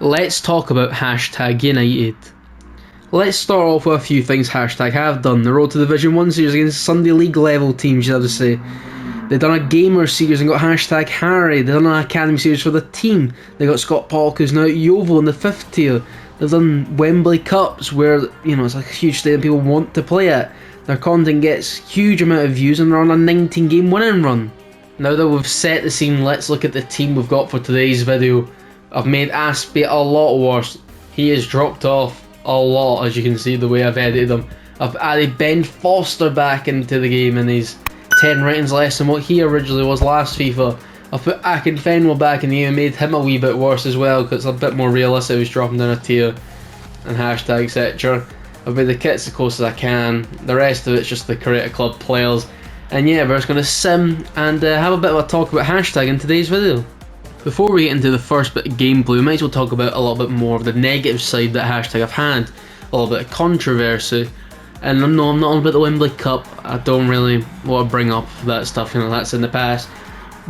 Let's talk about hashtag United. Let's start off with a few things hashtag have done. The road to Division 1 series against Sunday League level teams, you have to say. They've done a gamer series and got hashtag Harry. They've done an academy series for the team. They got Scott Pollock, who's now at Yeovil in the 5th tier. They've done Wembley Cups, where it's a huge stadium people want to play at. Their content gets huge amount of views and they're on a 19 game winning run. Now that we've set the scene, let's look at the team we've got for today's video. I've made Aspie a lot worse. He has dropped off a lot, as you can see the way I've edited him. I've added Ben Foster back into the game and he's 10 ratings less than what he originally was last FIFA. I've put Akinfenwa back in the game and made him a wee bit worse as well because it's a bit more realistic. He's dropping down a tier and hashtag etc. I've made the kits as close as I can. The rest of it's just the Creative Club players. And yeah, we're just going to sim and have a bit of a talk about hashtag in today's video. Before we get into the first bit of gameplay, we might as well talk about a little bit more of the negative side that hashtag have had. A little bit of controversy. And no, I'm not on about the Wembley Cup. I don't really want to bring up that stuff, that's in the past.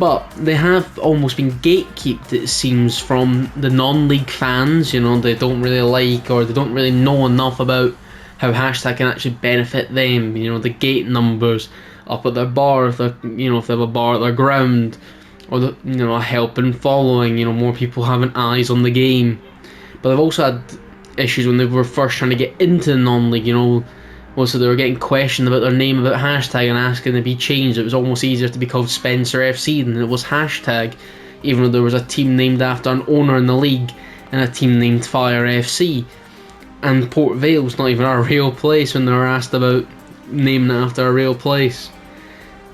But they have almost been gatekeeped, it seems, from the non-league fans. They don't really like or they don't really know enough about how hashtag can actually benefit them. The gate numbers up at their bar, if they have a bar at their ground. Or a helping following, more people having eyes on the game. But they've also had issues when they were first trying to get into the non-league, so they were getting questioned about their name, about hashtag, and asking to be changed. It was almost easier to be called spencerfc than it was hashtag, even though there was a team named after an owner in the league and a team named Fire FC. And Port Vale's not even a real place when they were asked about naming it after a real place.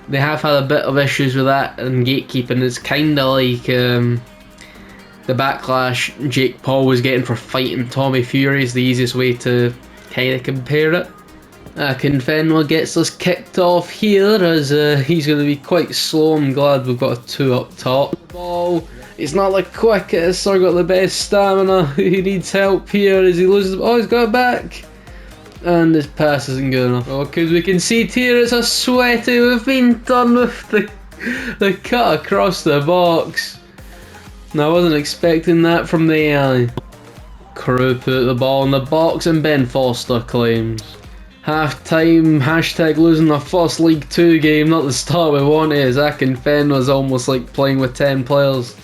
They have had a bit of issues with that and gatekeeping. It's kind of like the backlash Jake Paul was getting for fighting Tommy Fury is the easiest way to kind of compare it. Akinfenwa gets us kicked off here as he's going to be quite slow. I'm glad we've got a 2 up top. The ball, he's not the quickest or got the best stamina. He needs help here as he loses. Oh, he's got it back. And this pass isn't good enough. Oh, because we can see here it's a sweaty. We've been done with the cut across the box. Now I wasn't expecting that from the AI. Crew put the ball in the box and Ben Foster claims. Half time, hashtag losing the first League 2 game, not the start we wanted, as Akinfenwa's almost like playing with 10 players.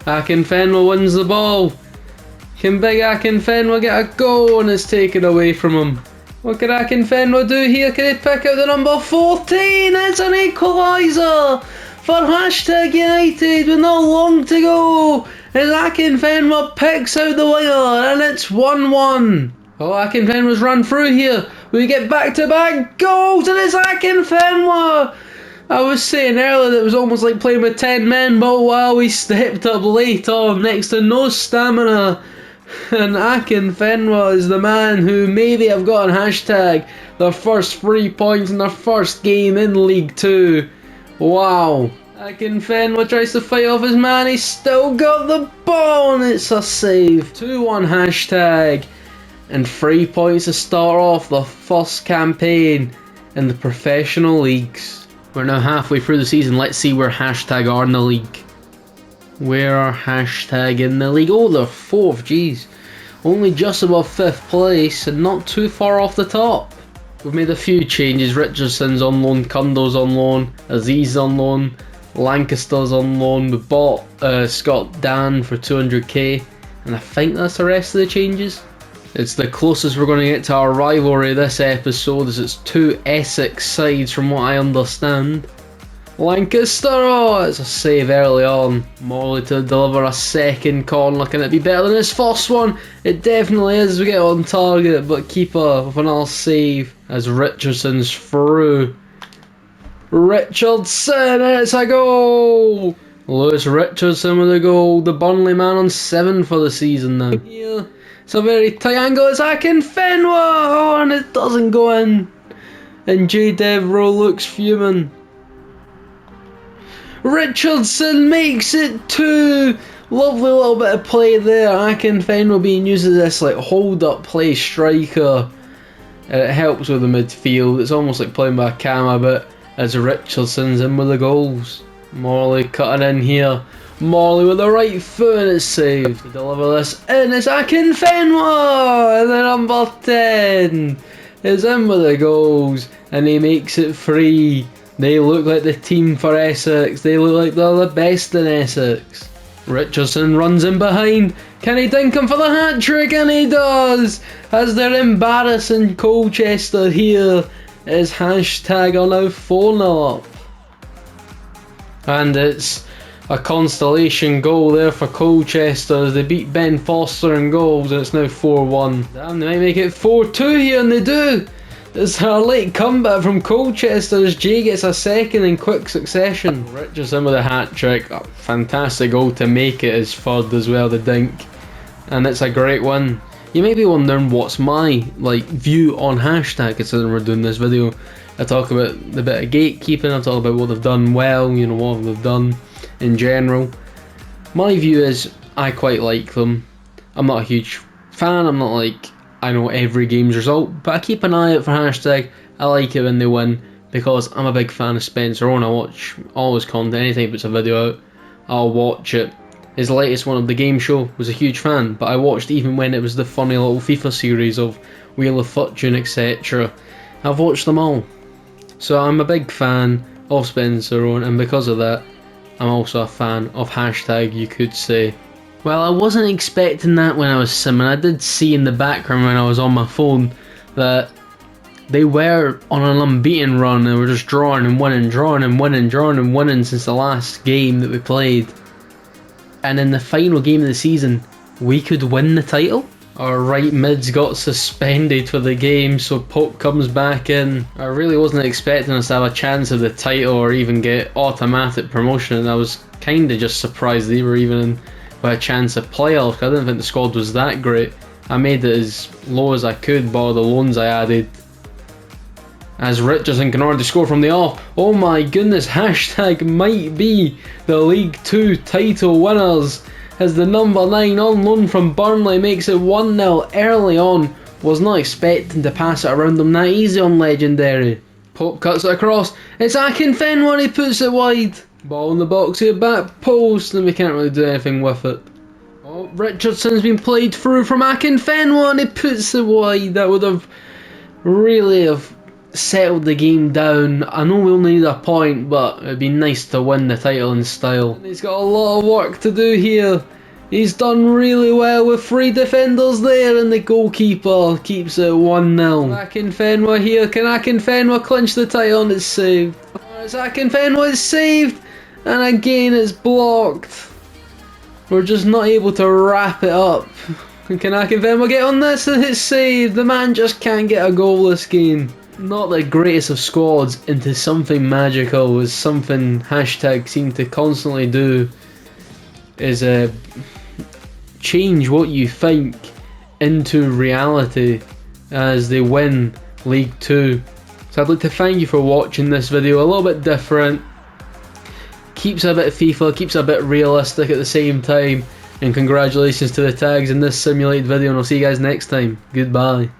Akinfenwa wins the ball. Can big Akinfenwa get a goal and it's taken away from him? What can Akinfenwa do here? Can he pick out the number 14? It's an equaliser for hashtag United with not long to go. As Akinfenwa picks out the winner and it's 1-1. Oh, Akinfenwa's run through here. We get back-to-back goals and it's Akinfenwa. I was saying earlier that it was almost like playing with 10 men, but wow, he stepped up late on next to no stamina. And Akinfenwa is the man who maybe have gotten hashtag their first 3 points in their first game in League 2. Wow. Akinfenwa tries to fight off his man, he's still got the ball and it's a save. 2-1 hashtag. And 3 points to start off the first campaign in the professional leagues. We're now halfway through the season, let's see where hashtag are in the league. Where are hashtag in the league? Oh, they're 4th, jeez. Only just above 5th place and not too far off the top. We've made a few changes. Richardson's on loan, Cundo's on loan, Aziz on loan, Lancaster's on loan. We bought Scott Dan for 200k and I think that's the rest of the changes. It's the closest we're going to get to our rivalry this episode as it's 2 Essex sides from what I understand. Lancaster, oh, it's a save early on. Morley to deliver a second corner. Can it be better than his first one? It definitely is. We get on target, but keeper with another save as Richardson's through. Richardson, it's a goal! Lewis Richardson with a goal. The Burnley man on 7 for the season now. Here, it's a very tight angle. It's Akinfenwa! Oh, and it doesn't go in. And J. Devro looks fuming. Richardson makes it 2. Lovely little bit of play there. Akinfenwa being used as this like hold up play striker. It helps with the midfield. It's almost like playing by a cam a bit as Richardson's in with the goals. Morley cutting in here. Morley with the right foot and it's saved. To deliver this in, it's Akinfenwa! And the number 10 is in with the goals and he makes it 3. They look like the team for Essex. They look like they're the best in Essex. Richardson runs in behind. Can he dink him for the hat-trick? And he does! As they're embarrassing Colchester here, is hashtag are now 4-0 up. And it's a constellation goal there for Colchester as they beat Ben Foster in goals and it's now 4-1. Damn, they might make it 4-2 here and they do! It's a late comeback from Colchester as Jay gets a second in quick succession. Richardson with a hat-trick, a fantastic goal to make it his third as well, the dink. And it's a great win. You may be wondering what's my view on hashtag considering we're doing this video. I talk about the bit of gatekeeping, I talk about what they've done well, you know, what they've done in general. My view is I quite like them. I'm not a huge fan, I'm not like I know every game's result, but I keep an eye out for hashtag. I like it when they win because I'm a big fan of Spencer and I watch all his content. Anytime he puts a video out, I'll watch it. His latest one of the game show was a huge fan, but I watched even when it was the funny little FIFA series of Wheel of Fortune, etc. I've watched them all. So I'm a big fan of Spencer Owen, and because of that, I'm also a fan of hashtag, you could say. Well, I wasn't expecting that when I was simming. I did see in the background when I was on my phone that they were on an unbeaten run. They were just drawing and winning, drawing and winning, drawing and winning since the last game that we played. And in the final game of the season, we could win the title? Our right mids got suspended for the game, so Pope comes back in. I really wasn't expecting us to have a chance of the title or even get automatic promotion, and I was kind of just surprised they were even with a chance of playoffs. I didn't think the squad was that great. I made it as low as I could by the loans I added. As Richardson can already score from the off. Oh my goodness, hashtag might be the League 2 title winners. As the number 9 on loan from Burnley makes it 1-0 early on. Was not expecting to pass it around them that easy on Legendary. Pope cuts it across. It's Akinfenwa when he puts it wide. Ball in the box here, back post, and we can't really do anything with it. Oh, Richardson's been played through from Akinfenwa and he puts it wide. That would have really settled the game down. I know we only need a point, but it'd be nice to win the title in style. And he's got a lot of work to do here. He's done really well with 3 defenders there, and the goalkeeper keeps it 1-0. Akinfenwa here. Can Akinfenwa clinch the title? And it's saved. It's Akinfenwa, it's saved, and again it's blocked. We're just not able to wrap it up. Can Akinfenwa get on this? And it's saved. The man just can't get a goal this game. Not the greatest of squads into something magical is something hashtag seem to constantly do is change what you think into reality as they win League 2. So I'd like to thank you for watching this video, a little bit different, keeps a bit FIFA, keeps a bit realistic at the same time, and congratulations to the tags in this simulated video, and I'll see you guys next time. Goodbye.